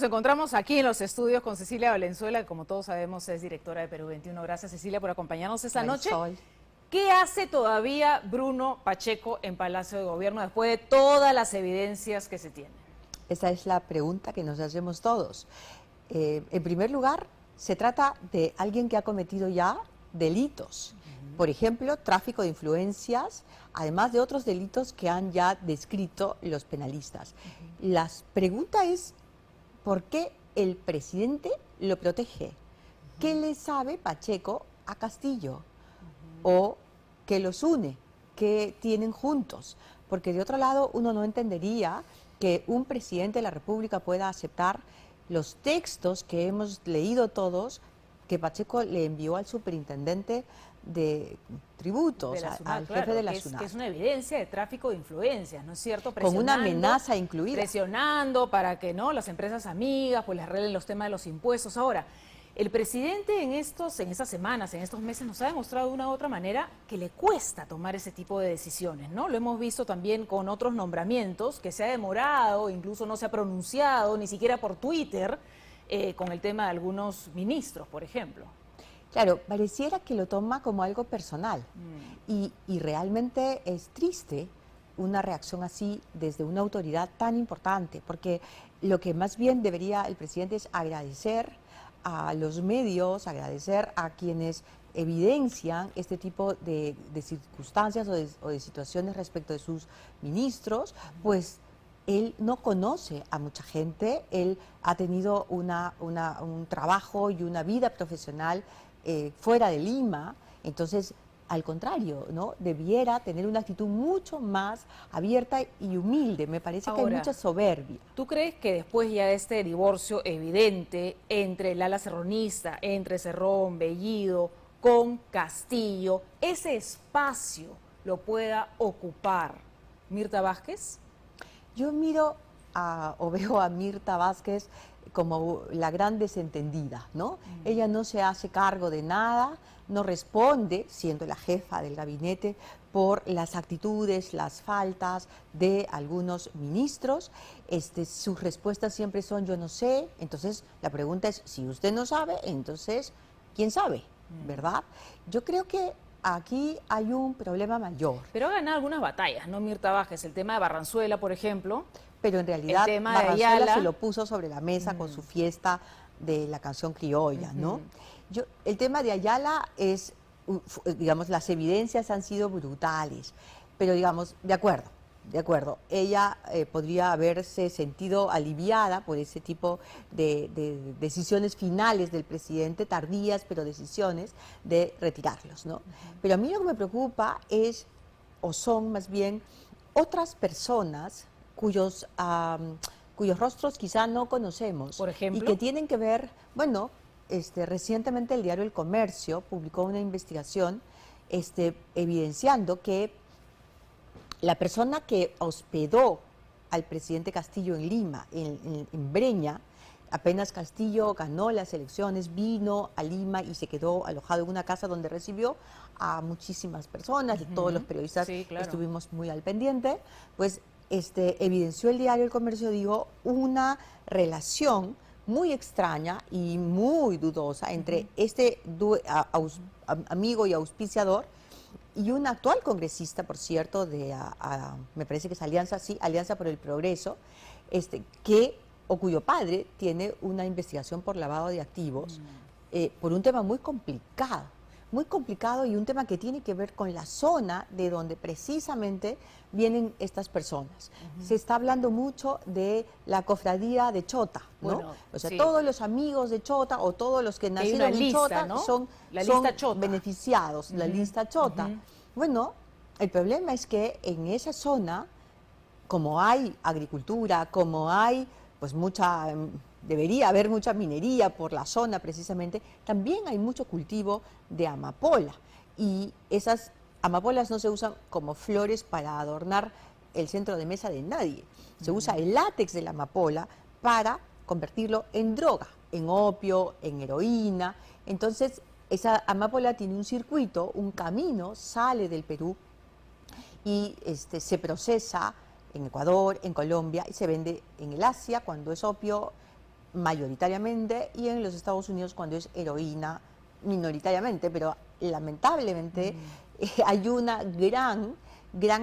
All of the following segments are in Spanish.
Nos encontramos aquí en los estudios con Cecilia Valenzuela, que como todos sabemos es directora de Perú 21. Gracias, Cecilia, por acompañarnos esta noche. ¿Qué hace todavía Bruno Pacheco en Palacio de Gobierno después de todas las evidencias que se tienen? Esa es la pregunta que nos hacemos todos. En primer lugar, se trata de alguien que ha cometido ya delitos. Por ejemplo, tráfico de influencias, además de otros delitos que han ya descrito los penalistas. La pregunta es, ¿por qué el presidente lo protege? ¿Qué le sabe Pacheco a Castillo? ¿O qué los une? ¿Qué tienen juntos? Porque de otro lado uno no entendería que un presidente de la República pueda aceptar los textos que hemos leído todos que Pacheco le envió al superintendente de tributos, al jefe de la SUNAT. Que es una evidencia de tráfico de influencias, ¿no es cierto? Con una amenaza incluida. Presionando para que no las empresas amigas pues les arreglen los temas de los impuestos. Ahora, el presidente en estas semanas, en estos meses, nos ha demostrado de una u otra manera que le cuesta tomar ese tipo de decisiones, ¿no? Lo hemos visto también con otros nombramientos, que se ha demorado, incluso no se ha pronunciado, ni siquiera por Twitter, con el tema de algunos ministros, por ejemplo. Claro, pareciera que lo toma como algo personal y realmente es triste una reacción así desde una autoridad tan importante, porque lo que más bien debería el presidente es agradecer a los medios, agradecer a quienes evidencian este tipo de circunstancias o de situaciones respecto de sus ministros, pues él no conoce a mucha gente, él ha tenido un trabajo y una vida profesional fuera de Lima, entonces al contrario, ¿no? Debiera tener una actitud mucho más abierta y humilde. Me parece que hay mucha soberbia. ¿Tú crees que después ya de este divorcio evidente entre el ala serronista, entre Cerrón, Bellido, con Castillo, ese espacio lo pueda ocupar Mirta Vázquez? Yo miro o veo a Mirta Vázquez como la gran desentendida, ¿no? Ella no se hace cargo de nada, no responde, siendo la jefa del gabinete, por las actitudes, las faltas de algunos ministros. Sus respuestas siempre son yo no sé. Entonces la pregunta es, si usted no sabe, entonces, ¿quién sabe? ¿Verdad? Yo creo que aquí hay un problema mayor. Pero ha ganado algunas batallas, ¿no, Mirta Vázquez? El tema de Barranzuela, por ejemplo. Pero en realidad Barranzuela se lo puso sobre la mesa con su fiesta de la canción criolla, ¿no? El tema de Ayala es, digamos, las evidencias han sido brutales, pero digamos, de acuerdo, ella podría haberse sentido aliviada por ese tipo de decisiones finales del presidente, tardías, pero decisiones de retirarlos, ¿no? Pero a mí lo que me preocupa es, o son más bien, otras personas cuyos rostros quizá no conocemos. Por ejemplo. Y que tienen que ver, bueno, recientemente el diario El Comercio publicó una investigación evidenciando que la persona que hospedó al presidente Castillo en Lima, en Breña, apenas Castillo ganó las elecciones, vino a Lima y se quedó alojado en una casa donde recibió a muchísimas personas, todos los periodistas estuvimos muy al pendiente, pues evidenció el diario El Comercio, digo, una relación muy extraña y muy dudosa entre amigo y auspiciador y un actual congresista, por cierto, me parece que es Alianza por el Progreso, cuyo padre tiene una investigación por lavado de activos por un tema muy complicado y un tema que tiene que ver con la zona de donde precisamente vienen estas personas. Se está hablando mucho de la cofradía de Chota, ¿no? Bueno, o sea, todos los amigos de Chota o todos los que nacieron en Chota, ¿no? son beneficiados, la lista Chota. Bueno, el problema es que en esa zona, como hay agricultura, como hay pues debería haber mucha minería por la zona precisamente, también hay mucho cultivo de amapola y esas amapolas no se usan como flores para adornar el centro de mesa de nadie, se usa el látex de la amapola para convertirlo en droga, en opio, en heroína. Entonces esa amapola tiene un circuito, un camino, sale del Perú y se procesa en Ecuador, en Colombia, y se vende en el Asia cuando es opio, mayoritariamente, y en los Estados Unidos cuando es heroína minoritariamente, pero lamentablemente hay una gran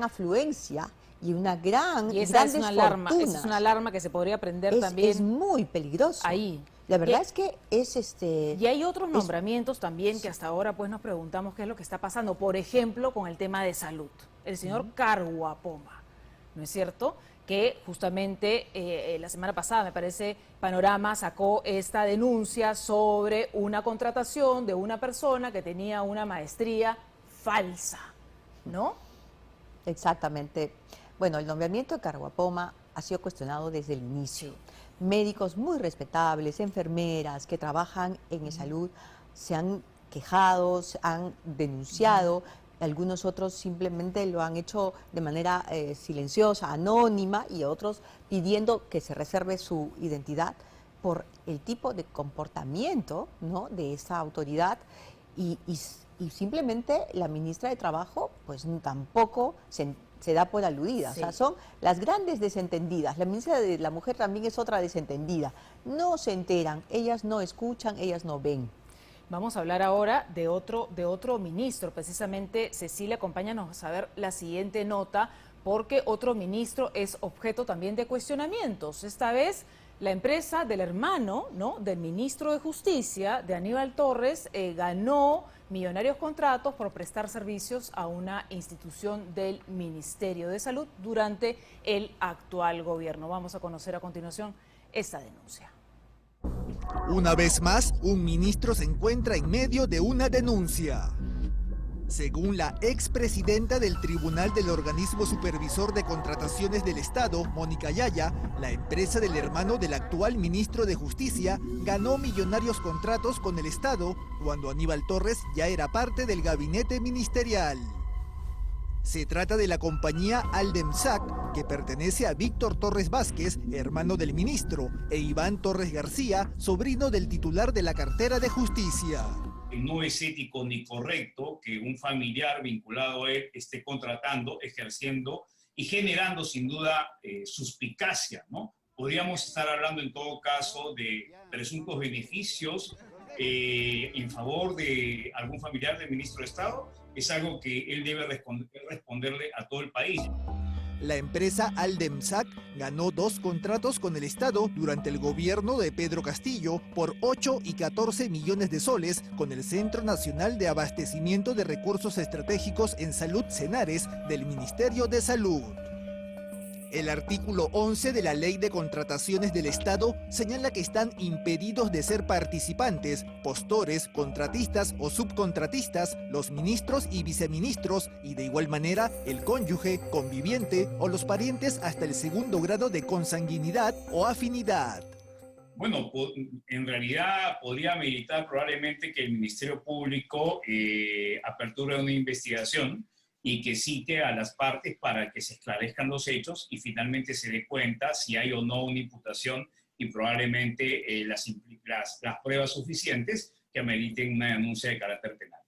afluencia y una esa es una alarma, esa es una alarma que se podría prender también. Es muy peligroso. Ahí. La verdad es que es Y hay otros nombramientos también que hasta ahora pues nos preguntamos qué es lo que está pasando. Por ejemplo, con el tema de salud. El señor Karahuapoma, ¿no es cierto? Que justamente la semana pasada, me parece, Panorama sacó esta denuncia sobre una contratación de una persona que tenía una maestría falsa, ¿no? Exactamente. Bueno, el nombramiento de Karahuapoma ha sido cuestionado desde el inicio. Médicos muy respetables, enfermeras que trabajan en salud se han quejado, se han denunciado, algunos otros simplemente lo han hecho de manera silenciosa, anónima, y otros pidiendo que se reserve su identidad por el tipo de comportamiento, ¿no?, de esa autoridad, y simplemente la ministra de Trabajo pues tampoco se da por aludida. Sí. O sea, son las grandes desentendidas. La ministra de la Mujer también es otra desentendida. No se enteran, ellas no escuchan, ellas no ven. Vamos a hablar ahora de otro ministro. Precisamente, Cecilia, acompáñanos a ver la siguiente nota, porque otro ministro es objeto también de cuestionamientos. Esta vez, la empresa del hermano, ¿no?, del ministro de Justicia, de Aníbal Torres, ganó millonarios contratos por prestar servicios a una institución del Ministerio de Salud durante el actual gobierno. Vamos a conocer a continuación esta denuncia. Una vez más, un ministro se encuentra en medio de una denuncia. Según la expresidenta del Tribunal del Organismo Supervisor de Contrataciones del Estado, Mónica Yaya, la empresa del hermano del actual ministro de Justicia ganó millonarios contratos con el Estado cuando Aníbal Torres ya era parte del gabinete ministerial. Se trata de la compañía Aldemsac, que pertenece a Víctor Torres Vázquez, hermano del ministro, e Iván Torres García, sobrino del titular de la cartera de Justicia. No es ético ni correcto que un familiar vinculado a él esté contratando, ejerciendo y generando sin duda suspicacia, ¿no? Podríamos estar hablando en todo caso de presuntos beneficios en favor de algún familiar del ministro de Estado. Es algo que él debe responderle a todo el país. La empresa Aldemsac ganó 2 contratos con el Estado durante el gobierno de Pedro Castillo por 8 y 14 millones de soles con el Centro Nacional de Abastecimiento de Recursos Estratégicos en Salud Cenares del Ministerio de Salud. El artículo 11 de la Ley de Contrataciones del Estado señala que están impedidos de ser participantes, postores, contratistas o subcontratistas, los ministros y viceministros, y de igual manera el cónyuge, conviviente o los parientes hasta el 2º grado de consanguinidad o afinidad. Bueno, en realidad podría meditar probablemente que el Ministerio Público aperture una investigación y que cite a las partes para que se esclarezcan los hechos y finalmente se dé cuenta si hay o no una imputación y probablemente las pruebas suficientes que ameriten una denuncia de carácter penal.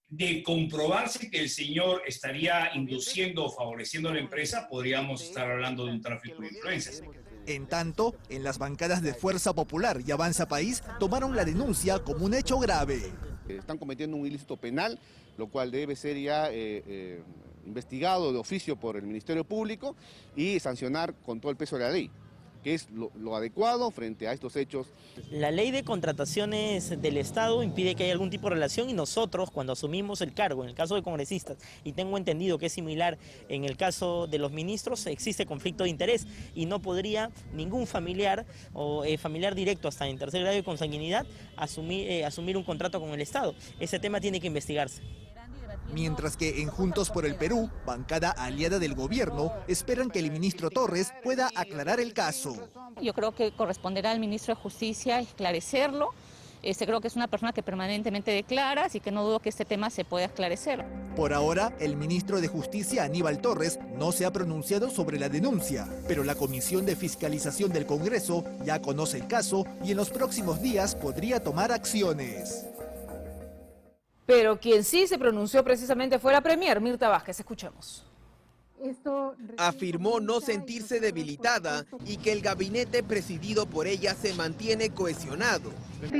De comprobarse que el señor estaría induciendo o favoreciendo a la empresa, podríamos estar hablando de un tráfico de influencias. En tanto, en las bancadas de Fuerza Popular y Avanza País tomaron la denuncia como un hecho grave. Están cometiendo un ilícito penal, lo cual debe ser ya investigado de oficio por el Ministerio Público y sancionar con todo el peso de la ley, que es lo adecuado frente a estos hechos. La ley de contrataciones del Estado impide que haya algún tipo de relación y nosotros, cuando asumimos el cargo, en el caso de congresistas, y tengo entendido que es similar en el caso de los ministros, existe conflicto de interés y no podría ningún familiar o familiar directo hasta en 3er grado de consanguinidad asumir un contrato con el Estado. Ese tema tiene que investigarse. Mientras que en Juntos por el Perú, bancada aliada del gobierno, esperan que el ministro Torres pueda aclarar el caso. Yo creo que corresponderá al ministro de Justicia esclarecerlo. Creo que es una persona que permanentemente declara, así que no dudo que este tema se pueda esclarecer. Por ahora, el ministro de Justicia, Aníbal Torres, no se ha pronunciado sobre la denuncia, pero la Comisión de Fiscalización del Congreso ya conoce el caso y en los próximos días podría tomar acciones. Pero quien sí se pronunció precisamente fue la premier, Mirta Vázquez. Escuchemos. Afirmó no sentirse debilitada y que el gabinete presidido por ella se mantiene cohesionado.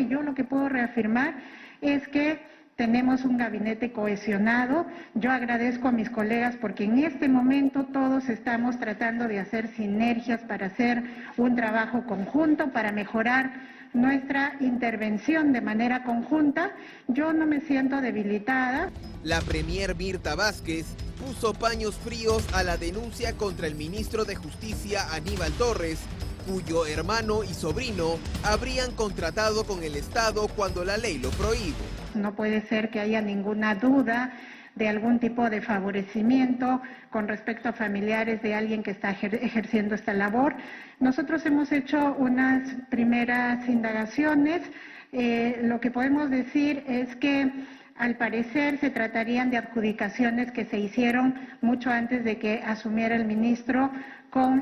Yo lo que puedo reafirmar es que tenemos un gabinete cohesionado. Yo agradezco a mis colegas porque en este momento todos estamos tratando de hacer sinergias para hacer un trabajo conjunto, para mejorar nuestra intervención de manera conjunta. Yo no me siento debilitada. La premier Mirta Vázquez puso paños fríos a la denuncia contra el ministro de Justicia Aníbal Torres, cuyo hermano y sobrino habrían contratado con el Estado cuando la ley lo prohíbe. No puede ser que haya ninguna duda de algún tipo de favorecimiento con respecto a familiares de alguien que está ejerciendo esta labor. Nosotros hemos hecho unas primeras indagaciones. Lo que podemos decir es que al parecer se tratarían de adjudicaciones que se hicieron mucho antes de que asumiera el ministro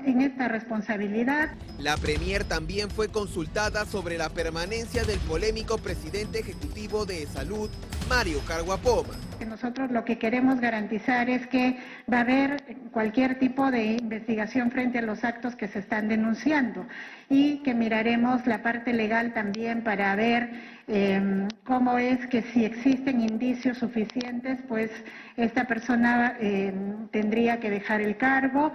en esta responsabilidad. La premier también fue consultada sobre la permanencia del polémico presidente ejecutivo de Salud, Mario Carguapoma. Nosotros lo que queremos garantizar es que va a haber cualquier tipo de investigación frente a los actos que se están denunciando y que miraremos la parte legal también para ver cómo es que si existen indicios suficientes, pues esta persona tendría que dejar el cargo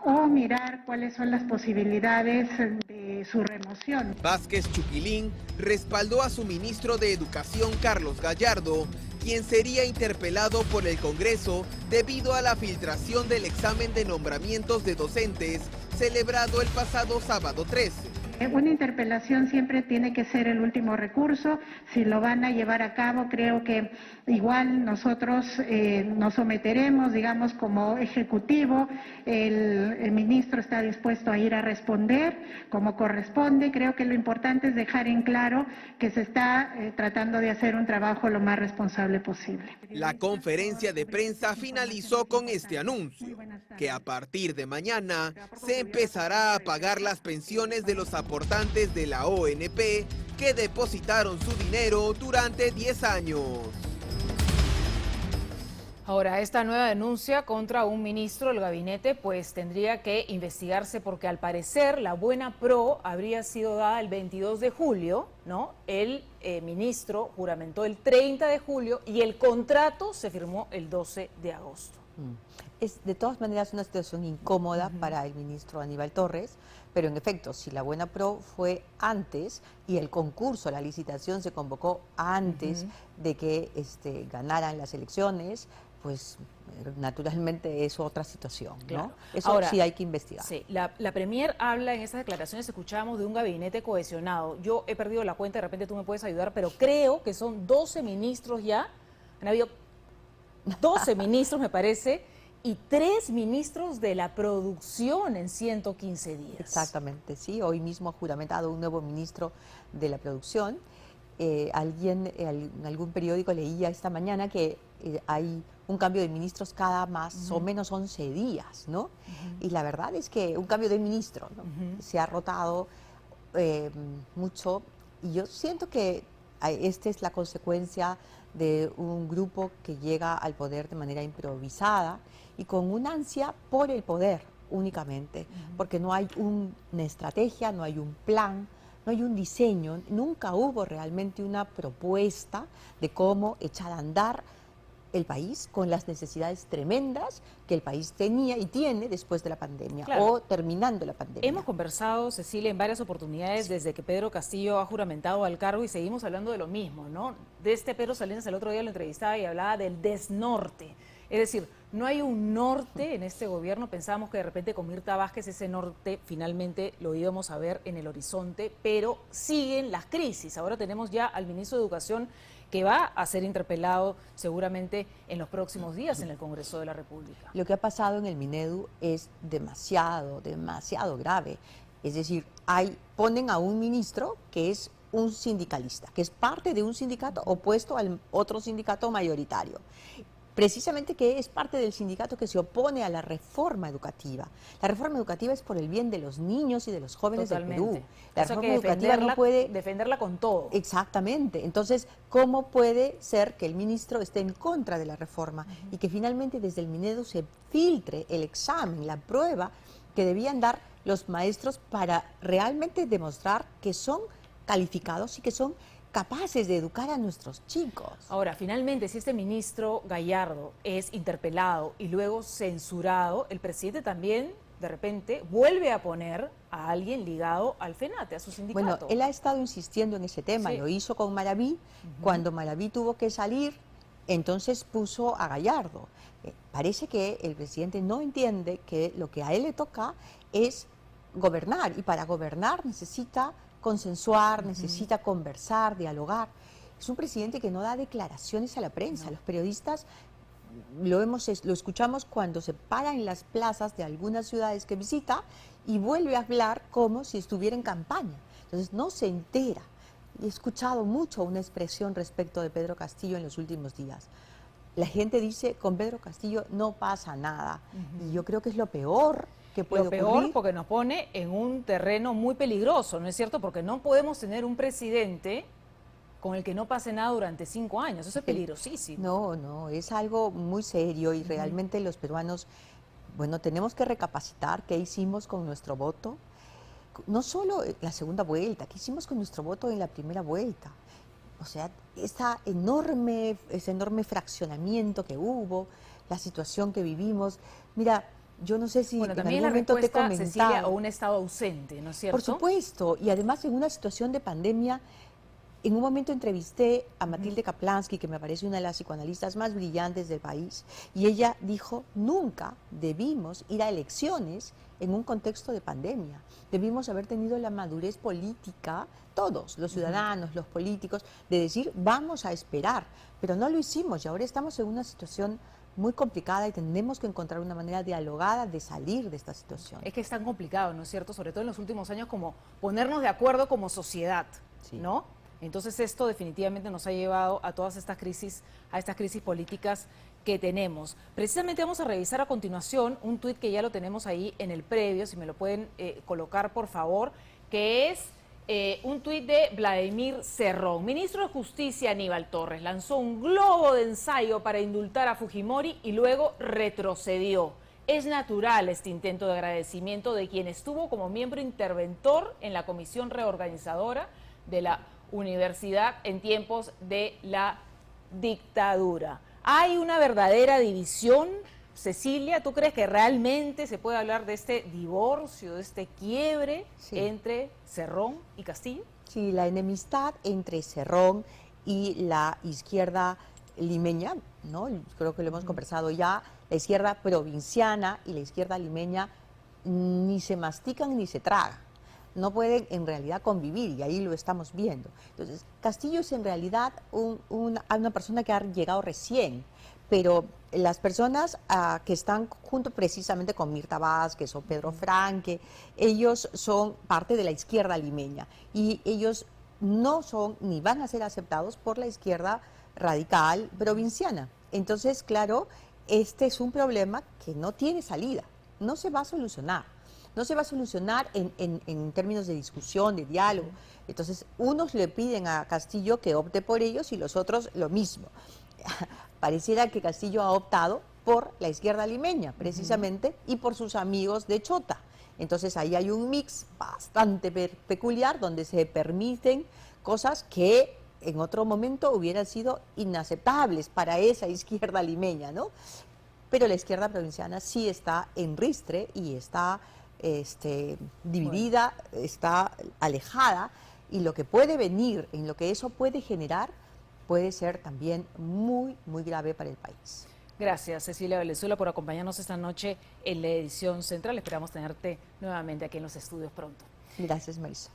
o mirar cuáles son las posibilidades de su remoción. Vázquez Chuquilín respaldó a su ministro de Educación, Carlos Gallardo, quien sería interpelado por el Congreso debido a la filtración del examen de nombramientos de docentes celebrado el pasado sábado 13. Una interpelación siempre tiene que ser el último recurso. Si lo van a llevar a cabo, creo que igual nosotros nos someteremos, digamos, como ejecutivo. El ministro está dispuesto a ir a responder como corresponde. Creo que lo importante es dejar en claro que se está tratando de hacer un trabajo lo más responsable posible. La conferencia de prensa finalizó con este anuncio, que a partir de mañana se empezará a pagar las pensiones de los aportantes de la ONP que depositaron su dinero durante 10 años. Ahora, esta nueva denuncia contra un ministro del gabinete pues tendría que investigarse porque al parecer la buena pro habría sido dada el 22 de julio, ¿no? El ministro juramentó el 30 de julio y el contrato se firmó el 12 de agosto. Es de todas maneras una situación incómoda para el ministro Aníbal Torres, pero en efecto, si la buena pro fue antes y el concurso, la licitación se convocó antes de que ganaran las elecciones, pues naturalmente es otra situación, ¿no? Claro. Eso ahora, sí hay que investigar. Sí, la premier habla en esas declaraciones, escuchábamos de un gabinete cohesionado. Yo he perdido la cuenta, de repente tú me puedes ayudar, pero creo que son 12 ministros ya, han habido 12 ministros me parece, y 3 ministros de la producción en 115 días. Exactamente, sí. Hoy mismo ha juramentado un nuevo ministro de la producción. En algún periódico leía esta mañana que hay un cambio de ministros cada más o menos 11 días, ¿no? Y la verdad es que un cambio de ministro, ¿no? Se ha rotado mucho y yo siento que esta es la consecuencia de un grupo que llega al poder de manera improvisada y con una ansia por el poder únicamente, porque no hay una estrategia, no hay un plan, no hay un diseño, nunca hubo realmente una propuesta de cómo echar a andar el país con las necesidades tremendas que el país tenía y tiene después de la pandemia, claro, o terminando la pandemia. Hemos conversado, Cecilia, en varias oportunidades desde que Pedro Castillo ha juramentado al cargo y seguimos hablando de lo mismo, ¿no? De Pedro Salinas el otro día lo entrevistaba y hablaba del desnorte. Es decir, no hay un norte en este gobierno. Pensábamos que de repente con Mirta Vázquez ese norte finalmente lo íbamos a ver en el horizonte, pero siguen las crisis. Ahora tenemos ya al ministro de Educación que va a ser interpelado seguramente en los próximos días en el Congreso de la República. Lo que ha pasado en el Minedu es demasiado grave. Es decir, ponen a un ministro que es un sindicalista, que es parte de un sindicato opuesto al otro sindicato mayoritario. precisamente que es parte del sindicato que se opone a la reforma educativa. La reforma educativa es por el bien de los niños y de los jóvenes del Perú. La reforma educativa no puede defenderla con todo. Exactamente. Entonces, ¿cómo puede ser que el ministro esté en contra de la reforma y que finalmente desde el Minedu se filtre el examen, la prueba que debían dar los maestros para realmente demostrar que son calificados y que son capaces de educar a nuestros chicos? Ahora, finalmente, si este ministro Gallardo es interpelado y luego censurado, el presidente también, de repente, vuelve a poner a alguien ligado al FENATE, a su sindicato. Bueno, él ha estado insistiendo en ese tema, sí. Lo hizo con Maraví, cuando Maraví tuvo que salir, entonces puso a Gallardo. Parece que el presidente no entiende que lo que a él le toca es gobernar, y para gobernar necesita consensuar, necesita conversar, dialogar. Es un presidente que no da declaraciones a la prensa. Los periodistas lo escuchamos cuando se para en las plazas de algunas ciudades que visita y vuelve a hablar como si estuviera en campaña. Entonces no se entera. He escuchado mucho una expresión respecto de Pedro Castillo en los últimos días. La gente dice, con Pedro Castillo no pasa nada. Y yo creo que es lo peor que puede ocurrir. Lo peor porque nos pone en un terreno muy peligroso, ¿no es cierto? Porque no podemos tener un presidente con el que no pase nada durante 5 años. Eso es peligrosísimo. No, es algo muy serio y realmente los peruanos, bueno, tenemos que recapacitar qué hicimos con nuestro voto. No solo la segunda vuelta, qué hicimos con nuestro voto en la primera vuelta. O sea, ese enorme fraccionamiento que hubo, la situación que vivimos. Mira, yo no sé si bueno, en también algún momento te he comentado. Cecilia, o un Estado ausente, ¿no es cierto? Por supuesto, y además en una situación de pandemia, en un momento entrevisté a Matilde Kaplansky, que me parece una de las psicoanalistas más brillantes del país, y ella dijo, nunca debimos ir a elecciones en un contexto de pandemia. Debimos haber tenido la madurez política, todos, los ciudadanos, los políticos, de decir, vamos a esperar, pero no lo hicimos y ahora estamos en una situación muy complicada y tenemos que encontrar una manera dialogada de salir de esta situación. Es que es tan complicado, ¿no es cierto? Sobre todo en los últimos años, como ponernos de acuerdo como sociedad, ¿no? Entonces esto definitivamente nos ha llevado a todas estas crisis, políticas que tenemos. Precisamente vamos a revisar a continuación un tuit que ya lo tenemos ahí en el previo, si me lo pueden colocar por favor, que es un tuit de Vladimir Cerrón. Ministro de Justicia Aníbal Torres lanzó un globo de ensayo para indultar a Fujimori y luego retrocedió. Es natural este intento de agradecimiento de quien estuvo como miembro interventor en la comisión reorganizadora de la universidad en tiempos de la dictadura. ¿Hay una verdadera división, Cecilia? ¿Tú crees que realmente se puede hablar de este divorcio, de este quiebre entre Cerrón y Castillo? Sí, la enemistad entre Cerrón y la izquierda limeña, ¿no? Creo que lo hemos conversado ya, la izquierda provinciana y la izquierda limeña ni se mastican ni se tragan. No pueden en realidad convivir y ahí lo estamos viendo. Entonces, Castillo es en realidad una persona que ha llegado recién, pero las personas que están junto precisamente con Mirta Vázquez o Pedro Franque, ellos son parte de la izquierda limeña y ellos no son ni van a ser aceptados por la izquierda radical provinciana. Entonces, claro, este es un problema que no tiene salida, no se va a solucionar. No se va a solucionar en términos de discusión, de diálogo. Entonces, unos le piden a Castillo que opte por ellos y los otros lo mismo. Pareciera que Castillo ha optado por la izquierda limeña, precisamente, y por sus amigos de Chota. Entonces, ahí hay un mix bastante peculiar donde se permiten cosas que en otro momento hubieran sido inaceptables para esa izquierda limeña, ¿no? Pero la izquierda provinciana sí está en ristre y está dividida, está alejada, y lo que puede venir, en lo que eso puede generar, puede ser también muy, muy grave para el país. Gracias, Cecilia Valenzuela, por acompañarnos esta noche en la edición central. Esperamos tenerte nuevamente aquí en los estudios pronto. Gracias, Marisa.